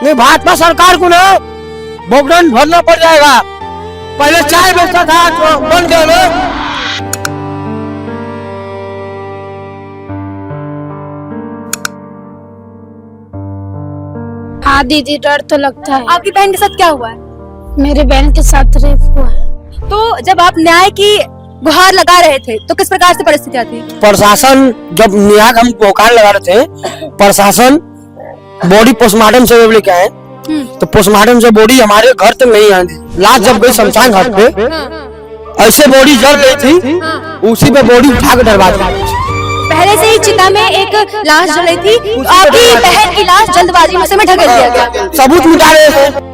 नहीं, भाजपा सरकार को ना भुगतान भरना पड़ जाएगा। पहले चाय बेचता था तो बंद कर लो। हाँ दीदी, डर तो लगता है। आपकी बहन के साथ क्या हुआ है? मेरे बहन के साथ रेप हुआ है। तो जब आप न्याय की गुहार लगा रहे थे तो किस प्रकार से परिस्थितियां थी? प्रशासन जब न्याय हम गुहार लगा रहे थे, प्रशासन बॉडी पोस्टमार्टम से लेके आए, तो पोस्टमार्टम से बॉडी हमारे घर तक नहीं आई। लास्ट जब गई शमशान घाट पे, ऐसे बॉडी जल गई थी, उसी पे बॉडी उठा के डरवा दी। पहले से ही चिता में एक लाश जल रही थी, आपकी बहन की लाश जल्दबाजी में ढकेल दिया गया। सबूत मिटा रहे थे।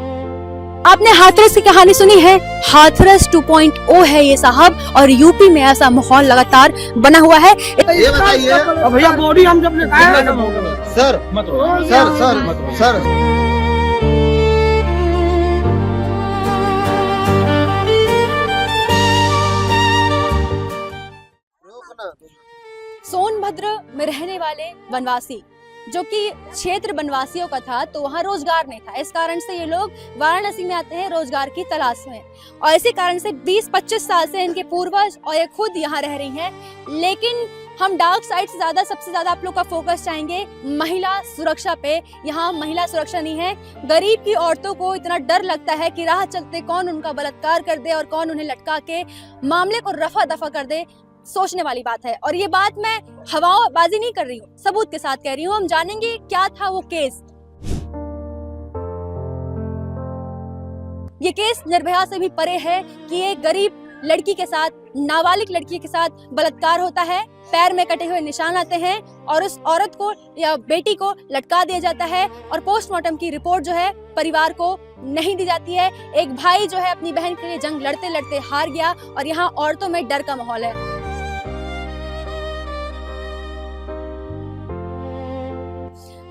आपने हाथरस की कहानी सुनी है? हाथरस 2.0 है ये साहब, और यूपी में ऐसा माहौल लगातार बना हुआ है। ये बताइए भैया, बॉडी हम जब निकाले सर सर सोनभद्र में रहने वाले वनवासी, जो कि क्षेत्र वनवासियों का था, तो वहाँ रोजगार नहीं था। इस कारण से ये लोग वाराणसी में आते हैं रोजगार की तलाश में, और इसी कारण से 20-25 साल से इनके पूर्वज और ये खुद यहाँ रह रही हैं। लेकिन हम डार्क साइड से ज्यादा, सबसे ज्यादा आप लोग का फोकस चाहेंगे महिला सुरक्षा पे। यहाँ महिला सुरक्षा नहीं है। गरीब की औरतों को इतना डर लगता है कि राह चलते कौन उनका बलात्कार कर दे और कौन उन्हें लटका के मामले को रफा दफा कर दे। सोचने वाली बात है, और ये बात मैं हवाबाजी नहीं कर रही हूँ, सबूत के साथ कह रही हूँ। हम जानेंगे क्या था वो केस। ये केस निर्भया से भी परे है कि एक गरीब लड़की के साथ, नाबालिग लड़की के साथ बलात्कार होता है, पैर में कटे हुए निशान आते हैं, और उस औरत को या बेटी को लटका दिया जाता है, और पोस्टमार्टम की रिपोर्ट जो है परिवार को नहीं दी जाती है। एक भाई जो है अपनी बहन के लिए जंग लड़ते लड़ते हार गया, और यहाँ औरतों में डर का माहौल है।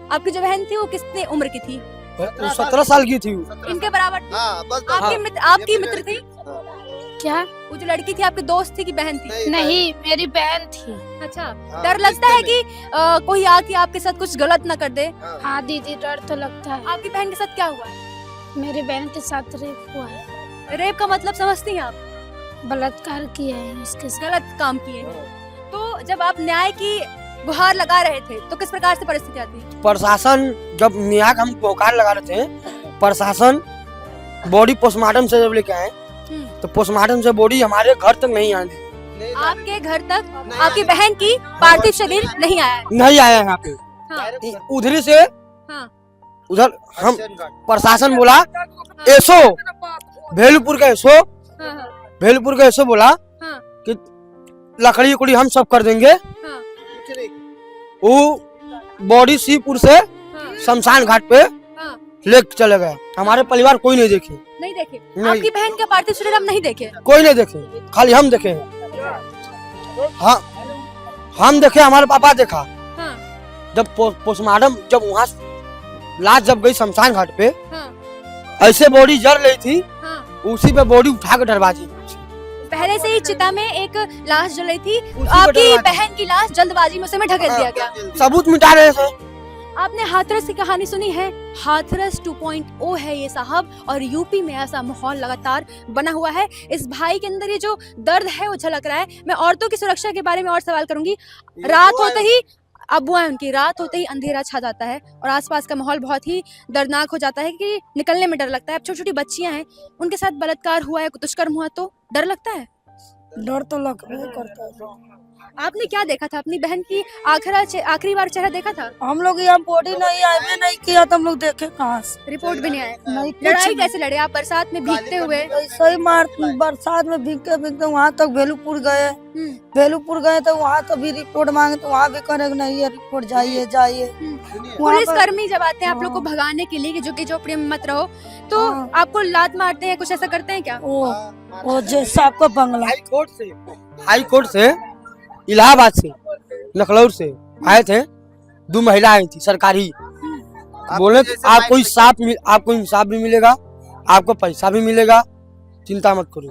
आपकी जो बहन थी वो कितने उम्र की थी? 17 साल की थी। इनके बराबर थी? आपकी मित्र थी क्या? वो जो लड़की थी आपकी दोस्त थी कि बहन थी? नहीं, मेरी बहन थी। अच्छा, डर लगता है कि कोई आके आपके साथ कुछ गलत ना कर दे? हाँ दीदी, डर तो लगता है। आपकी बहन के साथ क्या हुआ? मेरी बहन के साथ रेप हुआ है। रेप का मतलब समझती हैं आप? बलात्कार किया है, इसके साथ गलत काम किए हैं। तो जब आप न्याय की गुहार लगा रहे थे तो किस प्रकार से परिस्थितियां थी? प्रशासन जब न्याय हम गुहार लगा रहे थे, प्रशासन बॉडी पोस्टमार्टम से जब लेके आए, तो पोस्टमार्टम से बॉडी हमारे घर तक नहीं आई। आपके घर तक आपकी बहन की पार्थिव शरीर नहीं आया? नहीं आया यहाँ पे। हाँ। उधरी से उधर हम प्रशासन बोला एसो भेलपुर का एसो, भेलपुर का एसो बोला कि लकड़ी उकड़ी हम सब कर देंगे। वो बॉडी सीपुर से शमशान घाट पे ले चले गए। हमारे परिवार कोई नहीं देखे। नहीं देखे? आपकी बहन का पार्थिव शरीर हम नहीं देखे? कोई नहीं देखे, खाली हम देखे। हाँ, हम देखे, हमारे पापा देखा। जब पोस्टमार्टम, जब वहाँ लास्ट जब गई शमशान घाट पे, ऐसे बॉडी जल रही थी, उसी पे बॉडी उठा के डरवा दी। पहले से ही चिता में एक लाश जल रही थी, आपकी बहन की लाश जल्दबाजी में ढकेल दिया गया। सबूत मिटा रहे थे। आपने हाथरस की कहानी सुनी है? हाथरस 2.0 है ये साहब, और यूपी में ऐसा माहौल लगातार बना हुआ है। इस भाई के अंदर ये जो दर्द है वो झलक रहा है। मैं औरतों की सुरक्षा के बारे में और सवाल करूंगी। रात होते ही, अबुआ उनकी, रात होते ही अंधेरा छा जाता है और आसपास का माहौल बहुत ही दर्दनाक हो जाता है कि निकलने में डर लगता है। अब छोटी छोटी बच्चियां हैं, उनके साथ बलात्कार हुआ है, दुष्कर्म हुआ, तो डर लगता है? डर तो लगता है। आपने क्या देखा था? अपनी बहन की आखिरी बार चेहरा देखा था? हम लोग यहाँ बॉडी नहीं आए, नहीं किया तो हम लोग देखे कहाँ से? रिपोर्ट भी नहीं आया? नहीं। लड़ाई कैसे लड़े आप? बरसात में भीगते हुए? सही मार, बरसात में भीगते भीगते वहाँ तक भेलूपुर गए। भेलूपुर गए तो वहाँ तो भी रिपोर्ट मांगे, तो वहाँ भी करे नहीं है रिपोर्ट, जाइए। पुलिस कर्मी जब आते हैं आप लोग को भगाने के लिए कि जो कि झोपड़ी में मत रहो, तो आपको लात मारते हैं, कुछ ऐसा करते हैं क्या? वो जैसा आपका बंगला। हाई कोर्ट से इलाहाबाद से, लखनऊ से आए थे, 2 महिला आई थी सरकारी। बोले आपको इंसाफ भी मिलेगा, आपको पैसा भी मिलेगा, चिंता मत करो।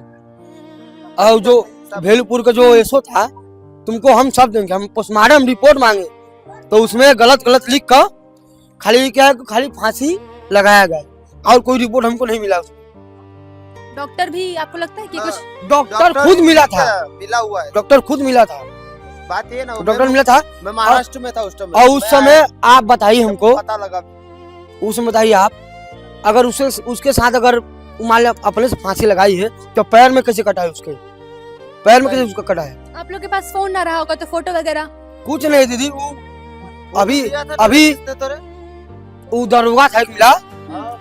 और जो भेलपुर का जो एसओ था, तुमको हम सब देंगे। हम पोस्टमार्टम रिपोर्ट मांगे, तो उसमें गलत लिख कर खाली क्या है, खाली फांसी लगाया गया और कोई रिपोर्ट हमको नहीं मिला। डॉक्टर भी आपको लगता है कि कुछ डॉक्टर खुद मिला था, मिला हुआ है। डॉक्टर खुद मिला था, बात ये ना, डॉक्टर मिला था। मैं महाराष्ट्र में था उस टाइम। और उस समय आप बताइए हमको, पता लगा उस समय बताइए आप, अगर उसके साथ अगर मान लो अपने से फांसी लगाई है तो पैर में कैसे कटा है, उसके पैर में कैसे उसका कटा है? आप लोग के पास फोन ना रहा होगा तो फोटो वगैरह कुछ नहीं दीदी, वो अभी तो वो दरोगा था मिला,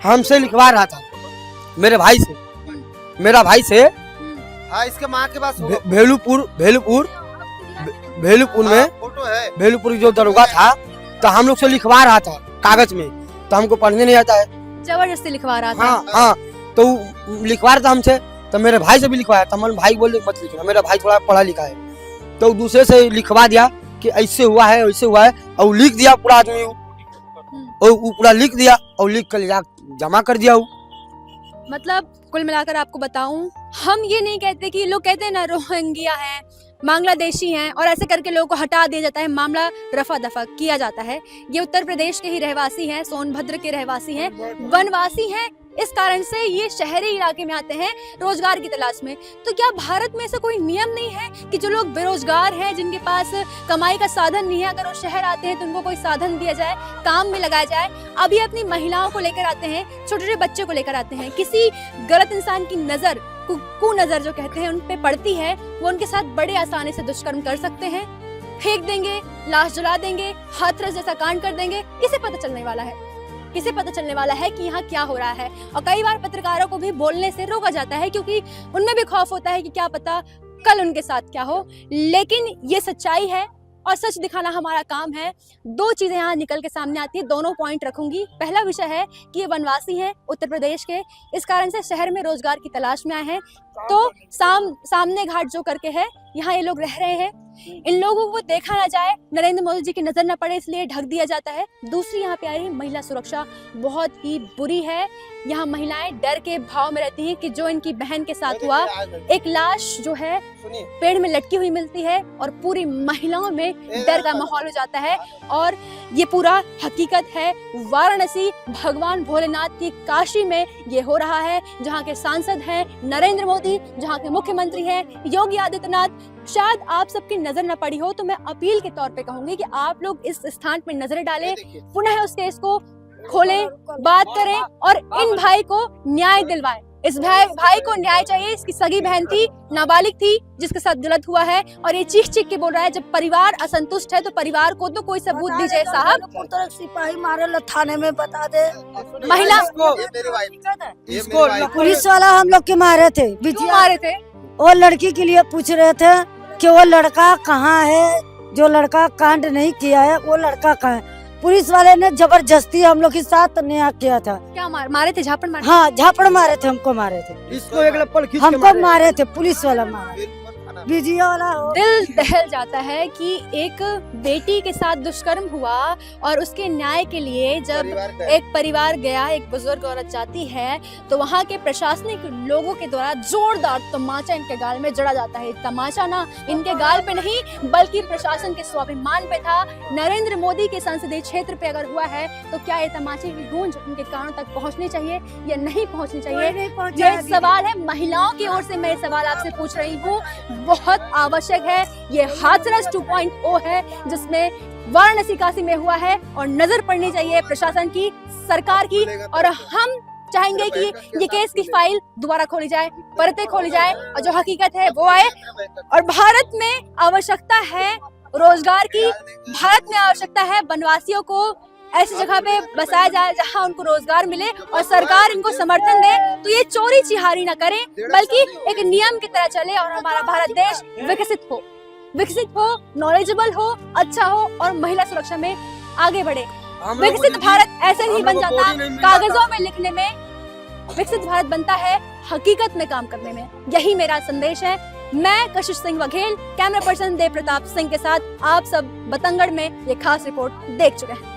हमसे लिखवा रहा था, मेरे भाई से, मेरा भाई से हाँ, इसके माँ के पास भेलूपुर में फोटो है। भेलूपुर जो दरोगा था तो हम लोग से लिखवा रहा था कागज में, तो हमको पढ़ने नहीं आता है। जबरदस्ती लिखवा रहा था। हाँ, तो लिखवा रहा था हमसे, तो मेरे भाई से भी लिखवाया था। हमारे भाई बोले मत लिखना, मेरा भाई थोड़ा पढ़ा लिखा है, तो दूसरे से लिखवा दिया कि ऐसे हुआ है वैसे हुआ है, और लिख दिया पूरा आदमी, और वो पूरा लिख दिया और लिख कर जमा कर दिया। मतलब कुल मिलाकर आपको बताऊं, हम ये नहीं कहते कि लोग कहते हैं ना रोहिंग्या है, बांग्लादेशी हैं, और ऐसे करके लोगों को हटा दिया जाता है, मामला रफा दफा किया जाता है। ये उत्तर प्रदेश के ही रहवासी हैं, सोनभद्र के रहवासी हैं, वनवासी हैं, इस कारण से ये शहरी इलाके में आते हैं रोजगार की तलाश में। तो क्या भारत में ऐसा कोई नियम नहीं है कि जो लोग बेरोजगार हैं, जिनके पास कमाई का साधन नहीं है, अगर वो शहर आते हैं तो उनको कोई साधन दिया जाए, काम में लगाया जाए? अभी अपनी महिलाओं को लेकर आते हैं, छोटे छोटे बच्चे को लेकर आते हैं, किसी गलत इंसान की नजर, कुनजर जो कहते हैं, उन पे पड़ती है, वो उनके साथ बड़े आसानी से दुष्कर्म कर सकते हैं, फेंक देंगे, लाश जला देंगे, हाथरस जैसा कांड कर देंगे। किसे पता चलने वाला है? किसे पता चलने वाला है कि यहाँ क्या हो रहा है? और कई बार पत्रकारों को भी बोलने से रोका जाता है, क्योंकि उनमें भी खौफ होता है कि क्या पता कल उनके साथ क्या हो। लेकिन ये सच्चाई है और सच दिखाना हमारा काम है। दो चीजें यहाँ निकल के सामने आती है, दोनों पॉइंट रखूंगी। पहला विषय है कि ये वनवासी हैं उत्तर प्रदेश के, इस कारण से शहर में रोजगार की तलाश में आए हैं, तो सामने घाट जो करके है यहाँ ये लोग रह रहे हैं। इन लोगों को देखा ना जाए, नरेंद्र मोदी जी की नजर न पड़े, इसलिए ढक दिया जाता है। दूसरी यहाँ पे आ रही महिला सुरक्षा बहुत ही बुरी है। यहाँ महिलाएं डर के भाव में रहती हैं कि जो इनकी बहन के साथ हुआ, एक लाश जो है पेड़ में लटकी हुई मिलती है और पूरी महिलाओं में डर का माहौल हो जाता है। और ये पूरा हकीकत है, वाराणसी भगवान भोलेनाथ की काशी में ये हो रहा है, जहाँ के सांसद हैं नरेंद्र मोदी, जहाँ के मुख्यमंत्री हैं योगी आदित्यनाथ। शायद आप सबकी नजर न पड़ी हो, तो मैं अपील के तौर पे कहूंगी कि आप लोग इस स्थान पर नजरें डालें, पुनः उस केस को खोलें, बात करें और इन भाई को न्याय दिलवाएं। इस भाई को न्याय चाहिए। इसकी सगी बहन थी, नाबालिग थी, जिसके साथ गलत हुआ है, और ये चीख चीख के बोल रहा है। जब परिवार असंतुष्ट है तो परिवार को तो कोई सबूत दीजिए साहब। सिपाही मारे थाने में बता दे। महिला पुलिस वाला हम लोग के मारे थे, मारे थे, वो लड़की के लिए पूछ रहे थे कि वो लड़का कहाँ है, जो लड़का कांड नहीं किया है वो लड़का कहाँ है। पुलिस वाले ने जबरदस्ती हम लोग के साथ न्याय किया था। क्या मारे थे? झापड़ मारे? हाँ, झापड़ मारे थे, हमको मारे थे, इसको एक लपड़ खींच के हमको मारे थे, पुलिस वाला मारा, बीजिया वाला। दिल दहल जाता है कि एक बेटी के साथ दुष्कर्म हुआ और उसके न्याय के लिए जब एक परिवार गया, एक बुजुर्ग औरत जाती है, तो वहाँ के प्रशासनिक लोगों के द्वारा जोरदार तमाचा इनके गाल में जड़ा जाता है। तमाचा ना इनके गाल पे नहीं, बल्कि प्रशासन के स्वाभिमान पे था। नरेंद्र मोदी के संसदीय क्षेत्र पे अगर हुआ है तो क्या ये तमाचे की गूंज उनके कानों तक पहुँचनी चाहिए या नहीं पहुँचनी चाहिए? ये सवाल है, महिलाओं की ओर से मैं सवाल आपसे पूछ रही हूँ, बहुत आवश्यक है। ये हाथरस 2.0 है जिसमें वाराणसी काशी में हुआ है, और नजर पड़नी चाहिए प्रशासन की, सरकार की। और हम चाहेंगे कि ये केस की फाइल दोबारा खोली जाए, परतें खोली जाए और जो हकीकत है वो आए। और भारत में आवश्यकता है रोजगार की, भारत में आवश्यकता है वनवासियों को ऐसी जगह पे बसाया जाए जहां उनको रोजगार मिले और सरकार इनको समर्थन दे, तो ये चोरी चिहारी न करें, बल्कि एक नियम की तरह चले और हमारा भारत देश विकसित हो, नॉलेजेबल हो, अच्छा हो और महिला सुरक्षा में आगे बढ़े। विकसित भारत ऐसे नहीं बन जाता कागजों में लिखने में, विकसित भारत बनता है हकीकत में काम करने में। यही मेरा संदेश है। मैं कशिश सिंह वघेल, कैमरा पर्सन देव प्रताप सिंह के साथ आप सब बतंगड़ में ये खास रिपोर्ट देख चुके हैं।